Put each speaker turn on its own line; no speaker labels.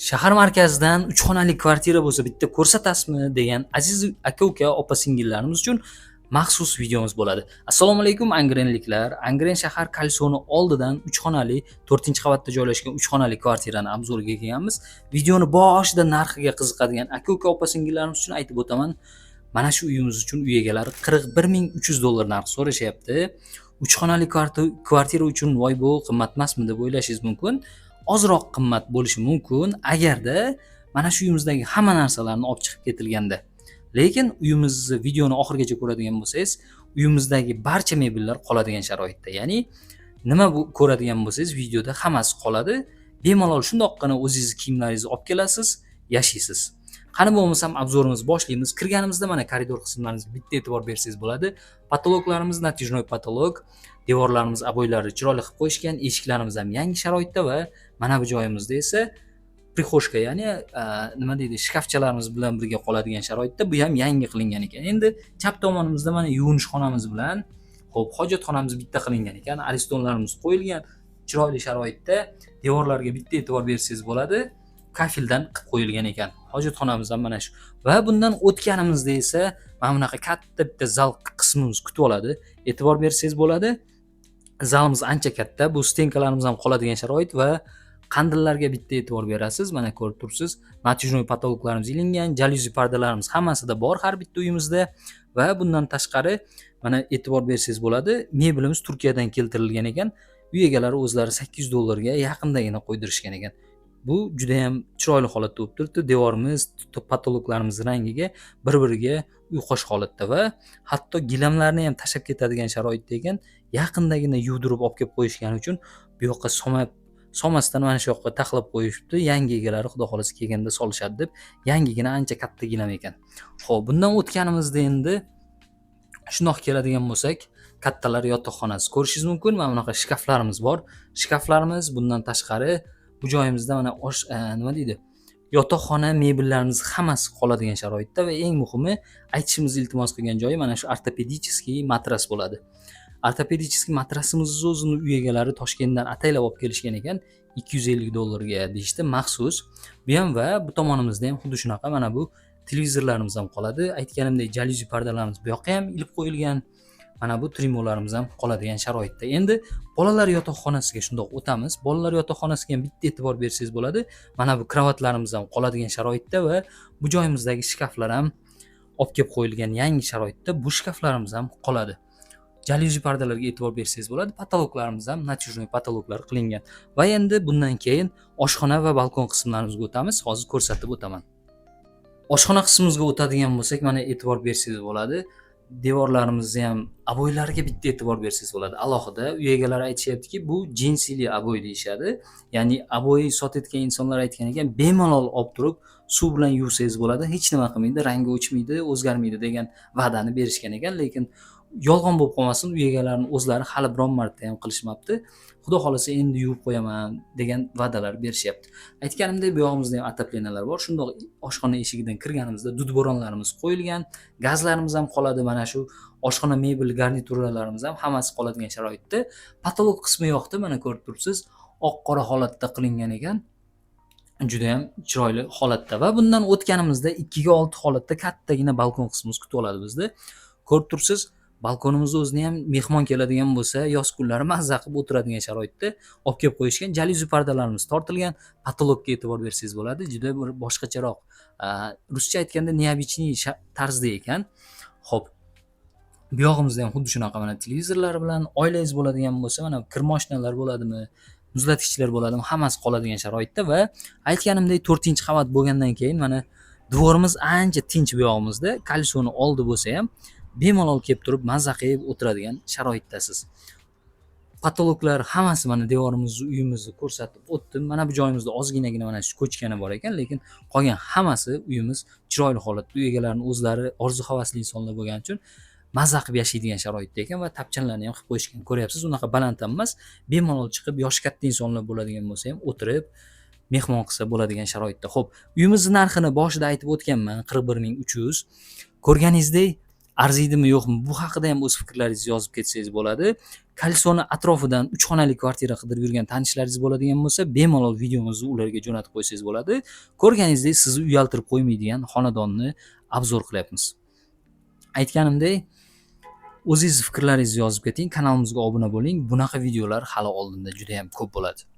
Shahar markazidan 3 xonali kvartira bo'lsa bitta ko'rsatasizmi degan aziz aka-uka, opa-singillarimiz uchun maxsus videomiz bo'ladi. Assalomu alaykum angrenliklar. Angren shahar Kalsoni oldidan 3 xonali 4-qavatda joylashgan 3 xonali kvartirani obzoriga kelganmiz. Videoni boshida narxiga qiziqadigan aka-uka, opa-singillarimiz uchun aytib o'taman. Mana shu uyimiz uchun uy egalari $41,300 narx so'rashyapti. 3 xonali kvartira uchun voy bu qimmat emasmi deb o'ylashingiz mumkin. Ozroq qimmat bo'lishi mumkin agarda mana shu uyimizdagi hamma narsalarni olib chiqib ketilganda. Lekin uyimizni videoni oxirigacha ko'radigan bo'lsangiz, uyimizdagi barcha mebellar qoladigan sharoitda. Ya'ni nima bu ko'radigan bo'lsangiz, videoda hammasi qoladi. Bemalol shundoqqina o'zingiz kiyimlaringizni olib kelasiz, yashaysiz. Qani bo'lmasam obzorimizni boshlaymiz. Kirganimizda mana koridor qismlarimizga bitta e'tibor bersangiz bo'ladi. Patologlarimiz natijnoy patolog, devorlarimiz aboylari chiroyli qilib qo'yishgan, eshiklarimiz ham yangi sharoitda va mana bu joyimizda esa prixoshka, ya'ni nima deydi, shkafchalarimiz bilan birga qoladigan sharoitda, bu ham yangi qilingan ekan. Endi chap tomonimizda mana yuvinish xonamiz bilan, xo'p, hojatxonamiz bitta qilingan ekan. Aristonlarimiz qo'yilgan, chiroyli sharoitda. Devorlarga bitta e'tibor bersangiz bo'ladi. Kafildan qilib qo'yilgan ekan. Hojatxonamiz ham mana shu. Va bundan o'tganimizda esa mana bunaqa katta bitta zal qismimiz kutib oladi. E'tibor bersangiz bo'ladi. Zalimiz ancha katta. Bu stenkalarimiz ham qoladigan sharoit va qandillarga bitta e'tibor berasiz. Mana ko'rib turibsiz. Natijnoy patologlarimiz ilingan, jalyuzi pardalarimiz hammasida bor har bitta uyimizda va bundan tashqari mana e'tibor bersangiz bo'ladi. Mebelimiz Turkiyadan keltirilgan ekan. Uy egalari o'zlari $800 ga yaqindagina qo'ydirishgan ekan. Bu juda ham chiroyli holatda bo'lib turibdi. Devorimiz, patologlarimiz rangiga bir-biriga uyqosh holatda va hatto gilamlarni ham tashab ketadigan sharoitda ekan. Yaqindagina yuvdirib olib kelib qo'yishgani uchun bu yoqqa somasdan mana shu yoqqa taxlab qo'yishibdi. Yangi egalari xudo xolasa kelganda solishadi deb, yangigina ancha katta gilam ekan. Xo'p, bundan o'tganimizda endi shundoq keladigan bo'lsak, kattalar yotoqxonasi ko'rishingiz mumkin. Mana bunaqa shkaflarimiz bor. Shkaflarimiz bundan tashqari bu joyimizda mana nima deydi? Yotoqxona mebellarimiz hammasi qoladigan sharoitda va eng muhimi aytishimizni iltimos qilgan joyi mana shu ortopediskiy matras bo'ladi. Ortopediskiy matrasimizni o'zini uy egalari Toshkentdan ataylab olib kelishgan ekan. $250 ga deyishdi, maxsus. Bu ham va bu tomonimizda ham xuddi shunaqa mana bu televizorlarimiz ham qoladi. Aytganimdek, jalyuzi pardalarimiz bu yoqqa ham ilib qo'yilgan. Mana bu trimolarimiz ham qoladigan sharoitda. Endi bolalar yotoqxonasiga shundoq o'tamiz. Bolalar yotoqxonasiga ham bitta e'tibor bersangiz bo'ladi. Mana bu kravatlarimiz ham qoladigan sharoitda va bu joyimizdagi shkaflar ham olib kelib qo'yilgan yangi sharoitda. Bu shkaflarimiz ham qoladi. Jalyuzi pardalarga e'tibor bersangiz bo'ladi. Patologlarimiz ham natijnoy patologlar qilingan. Va endi bundan keyin oshxona va balkon qismlarimizga o'tamiz. Hozir ko'rsatib o'taman. Oshxona qismimizga o'tadigan bo'lsak, mana e'tibor bersangiz bo'ladi. Devorlarimizni ham aboylariga bitta e'tibor bersangiz bo'ladi. Alohida uy egalari aytishyaptiki, bu jinsili aboy deyishadi. Ya'ni aboy sotayotgan insonlar aytgan ekan, bemalol olib turib suv bilan yuvsangiz bo'ladi, hech nima qilmaydi, rangi o'chmaydi, o'zgarmaydi degan va'dani berishgan ekan, lekin yolg'on bo'lib qolmasin, uy egalarining o'zlari hali biron marta ham qilishmabdi. Xudo xolasa endi yuvib qo'yaman degan va'dalar berishyapti. Aytganimdek, bu yog'imizda ham ataplenalar bor. Shundoq oshxona eshigidan kirganimizda dudboronlarimiz qo'yilgan, gazlarimiz ham qoladi. Mana shu oshxona mebel garnituralarimiz ham hammasi qoladigan sharoitda. Patolog qismi yoqda mana ko'rib turibsiz, oq-qora holatda qilingan ekan. Juda ham chiroyli holatda va bundan o'tganimizda 2 ga 6 holatda kattagina balkon qismimiz kutib oladi bizni. Ko'rib turibsiz, balkonimizni o'zini ham mehmon keladigan bo'lsa, yoz kunlari mazza qilib o'tiradigan sharoitda olib kelib qo'yishgan. Jalyuzi pardalarimiz tortilgan. Patologga e'tibor bersangiz bo'ladi. Juda bir boshqacharoq, ruscha aytganda neobichniy tarzda ekan. Xo'p, bu yog'imizda ham xuddi shunaqa mana televizorlar bilan oilangiz bo'ladigan bo'lsa, mana kirmoshinalar bo'ladimi, muzlatgichlar bo'ladimi, hammasi qoladigan sharoitda va aytganimdek 4-qavat bo'lgandan keyin mana devorimiz ancha tinch bu yog'imizda. Kalsoni oldi bo'lsa ham bemalol kelib turib mazza qilib o'tiradigan sharoitdasiz. Patologlar hammasi mana devorimizni, uyimizni ko'rsatib o'tdim. Mana bu joyimizda ozginagina mana shu ko'chkani bor ekan, lekin qolgan hammasi uyimiz chiroyli holatda. Uy egalarining o'zlari orzu-havasli insonlar bo'lgani uchun mazza qilib yashaydigan sharoitda ekan va tapchanlarni ham qilib qo'yishgan. Ko'ryapsiz, unaqa baland ham emas, bemalol chiqib yoshi katta insonlar bo'ladigan bo'lsa ham o'tirib mehmon qilsa bo'ladigan sharoitda. Xo'p, uyimizni narxini boshida aytib o'tganman, 41,300. Ko'rganingizdek, arziydimi yo'qmi, bu haqida ham o'z fikrlaringizni yozib ketsangiz bo'ladi. Kolesoni atrofidan 3 xonali kvartira qidirib yurgan tanishlaringiz bo'ladigan bo'lsa, bemalol videomizni ularga jo'natib qo'ysangiz bo'ladi. Ko'rganingizdek, sizni uyaltirib qo'ymaydigan xonadonni obzor qilyapmiz. Aytganimdek, o'zingiz fikrlaringizni yozib keting, kanalimizga obuna bo'ling. Bunaqa videolar hali oldinda juda ham ko'p bo'ladi.